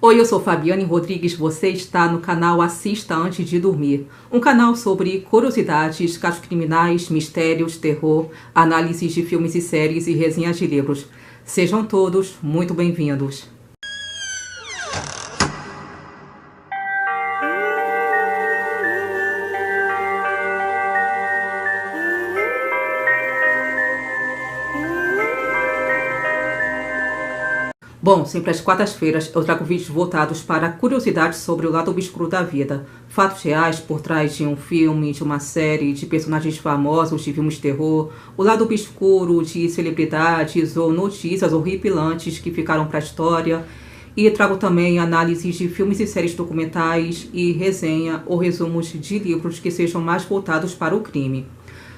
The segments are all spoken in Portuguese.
Oi, eu sou Fabiane Rodrigues, você está no canal Assista Antes de Dormir, um canal sobre curiosidades, casos criminais, mistérios, terror, análises de filmes e séries e resenhas de livros. Sejam todos muito bem-vindos. Bom, sempre às quartas-feiras eu trago vídeos voltados para curiosidades sobre o lado obscuro da vida, fatos reais por trás de um filme, de uma série, de personagens famosos, de filmes de terror, o lado obscuro de celebridades ou notícias horripilantes que ficaram para a história. E trago também análises de filmes e séries documentais e resenha ou resumos de livros que sejam mais voltados para o crime.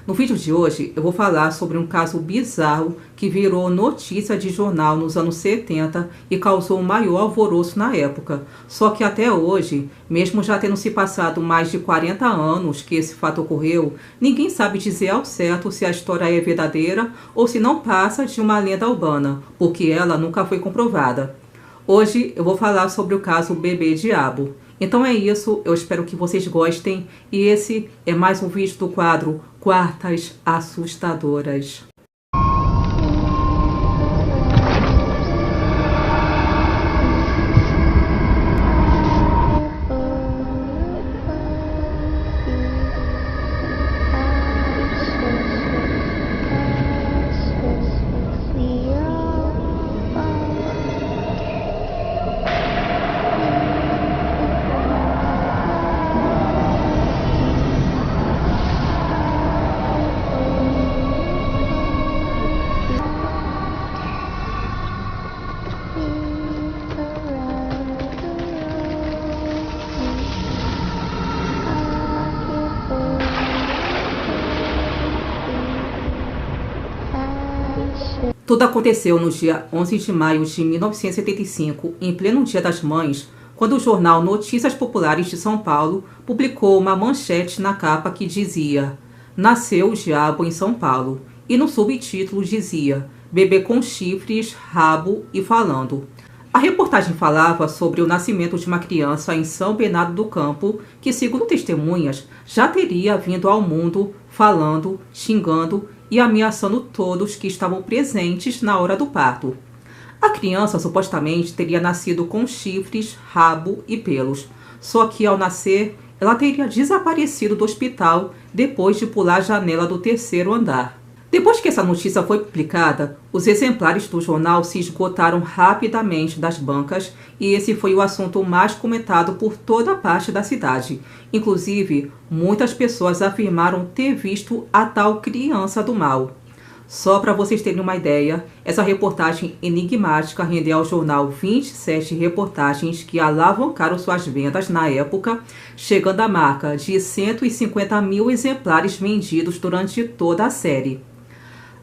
No vídeo de hoje, eu vou falar sobre um caso bizarro que virou notícia de jornal nos anos 70 e causou o maior alvoroço na época. Só que até hoje, mesmo já tendo se passado mais de 40 anos que esse fato ocorreu, ninguém sabe dizer ao certo se a história é verdadeira ou se não passa de uma lenda urbana, porque ela nunca foi comprovada. Hoje eu vou falar sobre o caso Bebê Diabo. Então é isso, eu espero que vocês gostem e esse é mais um vídeo do quadro Quartas Assustadoras. Tudo aconteceu no dia 11 de maio de 1975, em pleno Dia das Mães, quando o jornal Notícias Populares de São Paulo publicou uma manchete na capa que dizia "Nasceu o Diabo em São Paulo" e no subtítulo dizia "Bebê com chifres, rabo e falando". A reportagem falava sobre o nascimento de uma criança em São Bernardo do Campo que, segundo testemunhas, já teria vindo ao mundo falando, xingando e ameaçando todos que estavam presentes na hora do parto. A criança supostamente teria nascido com chifres, rabo e pelos, só que ao nascer ela teria desaparecido do hospital depois de pular a janela do 3º andar. Depois que essa notícia foi publicada, os exemplares do jornal se esgotaram rapidamente das bancas e esse foi o assunto mais comentado por toda a parte da cidade. Inclusive, muitas pessoas afirmaram ter visto a tal criança do mal. Só para vocês terem uma ideia, essa reportagem enigmática rendeu ao jornal 27 reportagens que alavancaram suas vendas na época, chegando à marca de 150 mil exemplares vendidos durante toda a série.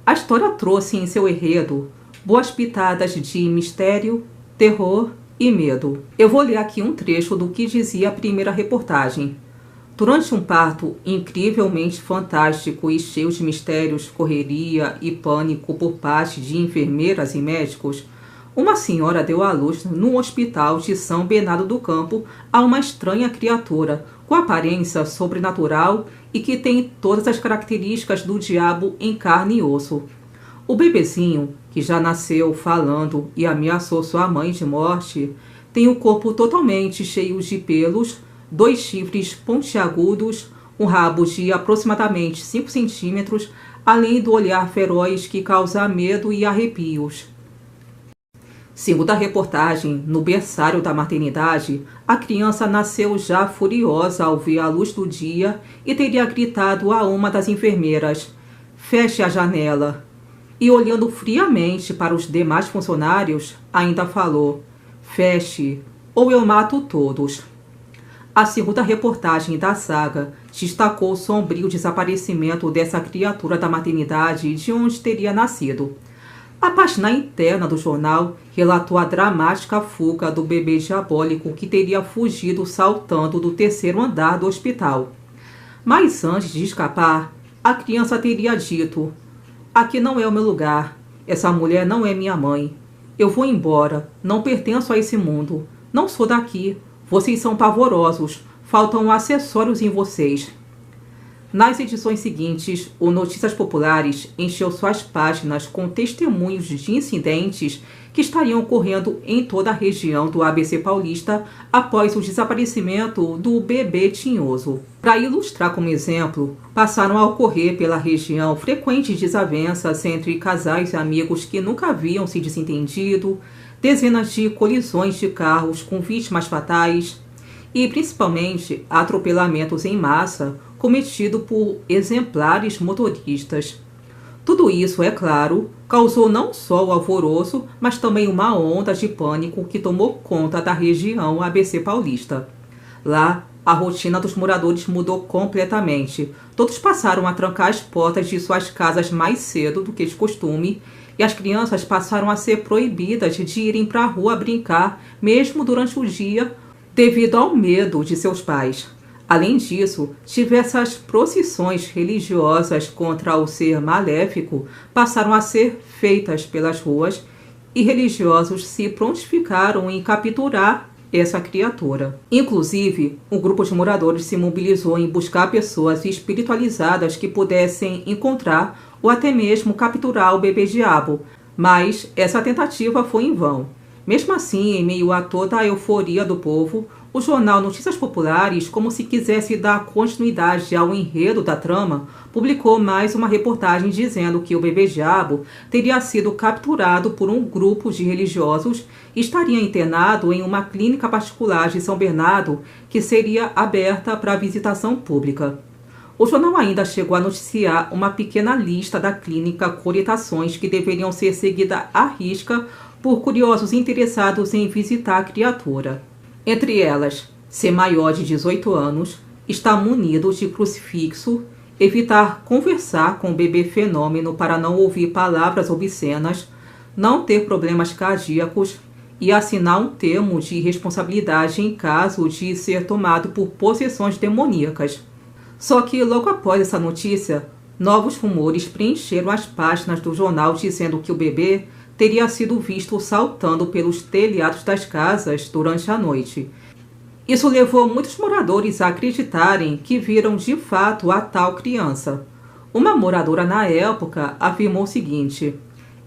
A história trouxe em seu enredo boas pitadas de mistério, terror e medo. Eu vou ler aqui um trecho do que dizia a primeira reportagem. Durante um parto incrivelmente fantástico e cheio de mistérios, correria e pânico por parte de enfermeiras e médicos, uma senhora deu à luz no hospital de São Bernardo do Campo a uma estranha criatura com aparência sobrenatural e que tem todas as características do diabo em carne e osso. O bebezinho, que já nasceu falando e ameaçou sua mãe de morte, tem o corpo totalmente cheio de pelos, 2 chifres pontiagudos, um rabo de aproximadamente 5 centímetros, além do olhar feroz que causa medo e arrepios. Segundo a reportagem, no berçário da maternidade, a criança nasceu já furiosa ao ver a luz do dia e teria gritado a uma das enfermeiras: "Feche a janela!" E olhando friamente para os demais funcionários, ainda falou: "Feche, ou eu mato todos." A segunda reportagem da saga destacou o sombrio desaparecimento dessa criatura da maternidade de onde teria nascido. A página interna do jornal relatou a dramática fuga do bebê diabólico que teria fugido saltando do 3º andar do hospital. Mas antes de escapar, a criança teria dito: "Aqui não é o meu lugar. Essa mulher não é minha mãe. Eu vou embora. Não pertenço a esse mundo. Não sou daqui. Vocês são pavorosos. Faltam acessórios em vocês. Nas edições seguintes, o Notícias Populares encheu suas páginas com testemunhos de incidentes que estariam ocorrendo em toda a região do ABC paulista após o desaparecimento do bebê Tinhoso. Para ilustrar como exemplo, passaram a ocorrer pela região frequentes desavenças entre casais e amigos que nunca haviam se desentendido, dezenas de colisões de carros com vítimas fatais e, principalmente, atropelamentos em massa cometido por exemplares motoristas. Tudo isso, é claro, causou não só o alvoroço, mas também uma onda de pânico que tomou conta da região ABC paulista. Lá, a rotina dos moradores mudou completamente. Todos passaram a trancar as portas de suas casas mais cedo do que de costume, e as crianças passaram a ser proibidas de irem para a rua brincar, mesmo durante o dia, devido ao medo de seus pais. Além disso, diversas procissões religiosas contra o ser maléfico passaram a ser feitas pelas ruas e religiosos se prontificaram em capturar essa criatura. Inclusive, um grupo de moradores se mobilizou em buscar pessoas espiritualizadas que pudessem encontrar ou até mesmo capturar o bebê-diabo, mas essa tentativa foi em vão. Mesmo assim, em meio a toda a euforia do povo, o jornal Notícias Populares, como se quisesse dar continuidade ao enredo da trama, publicou mais uma reportagem dizendo que o bebê-diabo teria sido capturado por um grupo de religiosos e estaria internado em uma clínica particular de São Bernardo que seria aberta para visitação pública. O jornal ainda chegou a noticiar uma pequena lista da clínica com orientações que deveriam ser seguidas à risca por curiosos interessados em visitar a criatura. Entre elas, ser maior de 18 anos, estar munido de crucifixo, evitar conversar com o bebê fenômeno para não ouvir palavras obscenas, não ter problemas cardíacos e assinar um termo de responsabilidade em caso de ser tomado por possessões demoníacas. Só que logo após essa notícia, novos rumores preencheram as páginas do jornal dizendo que o bebê teria sido visto saltando pelos telhados das casas durante a noite. Isso levou muitos moradores a acreditarem que viram de fato a tal criança. Uma moradora na época afirmou o seguinte: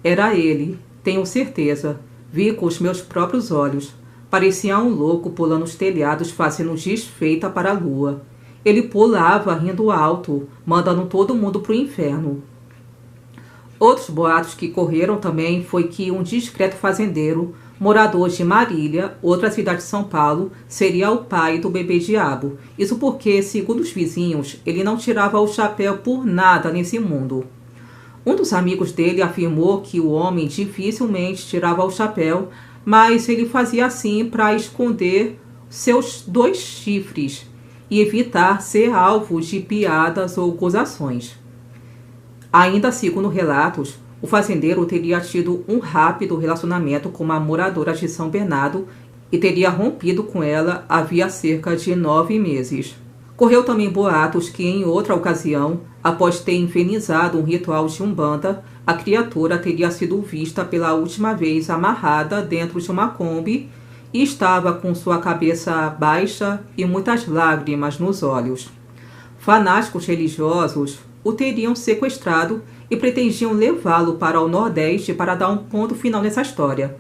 "Era ele, tenho certeza. Vi com os meus próprios olhos. Parecia um louco pulando os telhados fazendo desfeita para a lua. Ele pulava rindo alto, mandando todo mundo para o inferno." Outros boatos que correram também foi que um discreto fazendeiro, morador de Marília, outra cidade de São Paulo, seria o pai do bebê-diabo. Isso porque, segundo os vizinhos, ele não tirava o chapéu por nada nesse mundo. Um dos amigos dele afirmou que o homem dificilmente tirava o chapéu, mas ele fazia assim para esconder seus 2 chifres e evitar ser alvo de piadas ou gozações. Ainda segundo relatos, o fazendeiro teria tido um rápido relacionamento com uma moradora de São Bernardo e teria rompido com ela havia cerca de 9 meses. Correu também boatos que em outra ocasião, após ter infernizado um ritual de Umbanda, a criatura teria sido vista pela última vez amarrada dentro de uma Kombi e estava com sua cabeça baixa e muitas lágrimas nos olhos. Fanáticos religiosos o teriam sequestrado e pretendiam levá-lo para o Nordeste para dar um ponto final nessa história.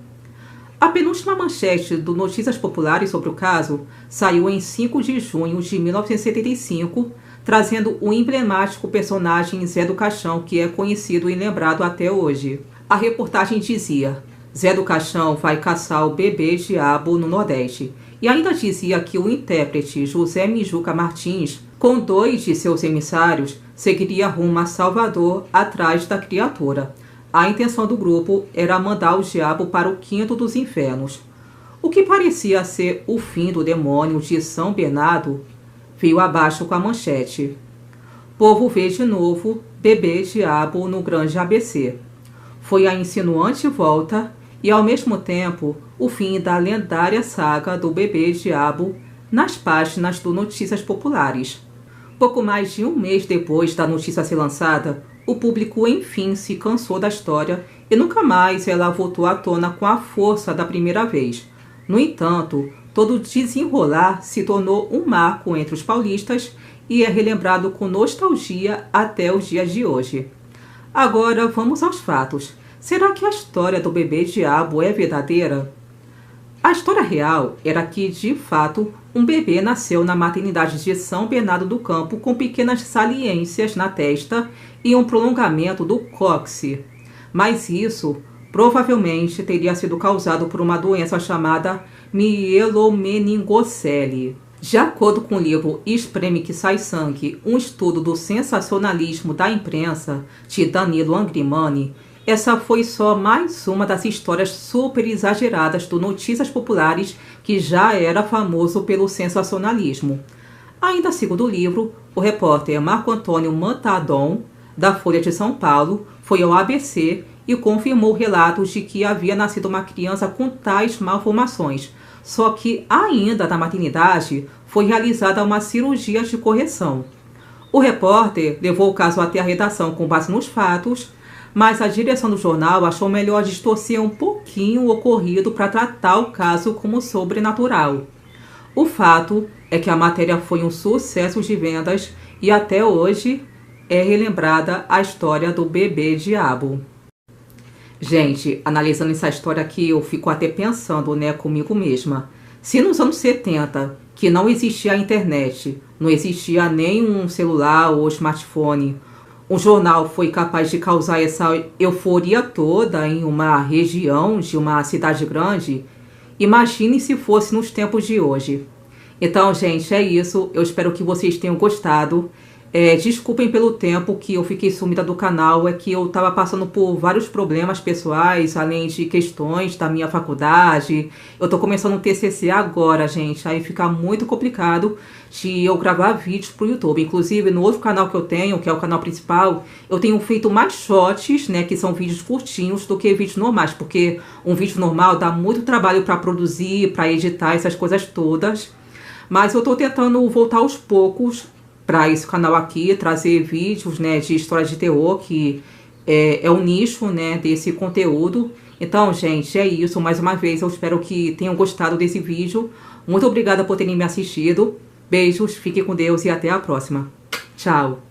A penúltima manchete do Notícias Populares sobre o caso saiu em 5 de junho de 1975, trazendo o emblemático personagem Zé do Caixão, que é conhecido e lembrado até hoje. A reportagem dizia: "Zé do Caixão vai caçar o bebê-diabo no Nordeste." E ainda dizia que o intérprete José Mijuca Martins, com 2 de seus emissários, seguiria rumo a Salvador atrás da criatura. A intenção do grupo era mandar o diabo para o quinto dos infernos. O que parecia ser o fim do demônio de São Bernardo veio abaixo com a manchete: "Povo vê de novo bebê-diabo no grande ABC." Foi a insinuante volta e, ao mesmo tempo, o fim da lendária saga do bebê-diabo nas páginas do Notícias Populares. Pouco mais de um mês depois da notícia ser lançada, o público enfim se cansou da história e nunca mais ela voltou à tona com a força da primeira vez. No entanto, todo o desenrolar se tornou um marco entre os paulistas e é relembrado com nostalgia até os dias de hoje. Agora vamos aos fatos. Será que a história do bebê diabo é verdadeira? A história real era que, de fato, um bebê nasceu na maternidade de São Bernardo do Campo com pequenas saliências na testa e um prolongamento do cóccix. Mas isso provavelmente teria sido causado por uma doença chamada mielomeningocele. De acordo com o livro Espreme que Sai Sangue, um estudo do sensacionalismo da imprensa, de Danilo Angrimani, essa foi só mais uma das histórias super exageradas do Notícias Populares que já era famoso pelo sensacionalismo. Ainda segundo o livro, o repórter Marco Antônio Mantadon, da Folha de São Paulo, foi ao ABC e confirmou relatos de que havia nascido uma criança com tais malformações, só que ainda na maternidade foi realizada uma cirurgia de correção. O repórter levou o caso até a redação com base nos fatos, mas a direção do jornal achou melhor distorcer um pouquinho o ocorrido para tratar o caso como sobrenatural. O fato é que a matéria foi um sucesso de vendas e até hoje é relembrada a história do bebê diabo. Gente, analisando essa história aqui, eu fico até pensando, né, comigo mesma. Se nos anos 70, que não existia a internet, não existia nem um celular ou smartphone, um jornal foi capaz de causar essa euforia toda em uma região de uma cidade grande, imagine se fosse nos tempos de hoje. Então, gente, é isso. Eu espero que vocês tenham gostado. Desculpem pelo tempo que eu fiquei sumida do canal, é que eu estava passando por vários problemas pessoais, além de questões da minha faculdade. Eu tô começando um TCC agora, gente, aí fica muito complicado de eu gravar vídeos pro YouTube. Inclusive, no outro canal que eu tenho, que é o canal principal, eu tenho feito mais shorts, né, que são vídeos curtinhos, do que vídeos normais, porque um vídeo normal dá muito trabalho para produzir, para editar, essas coisas todas. Mas eu tô tentando voltar aos poucos para esse canal aqui, trazer vídeos, né, de histórias de terror, que é o nicho, né, desse conteúdo. Então, gente, é isso. Mais uma vez, eu espero que tenham gostado desse vídeo. Muito obrigada por terem me assistido. Beijos, fiquem com Deus e até a próxima. Tchau!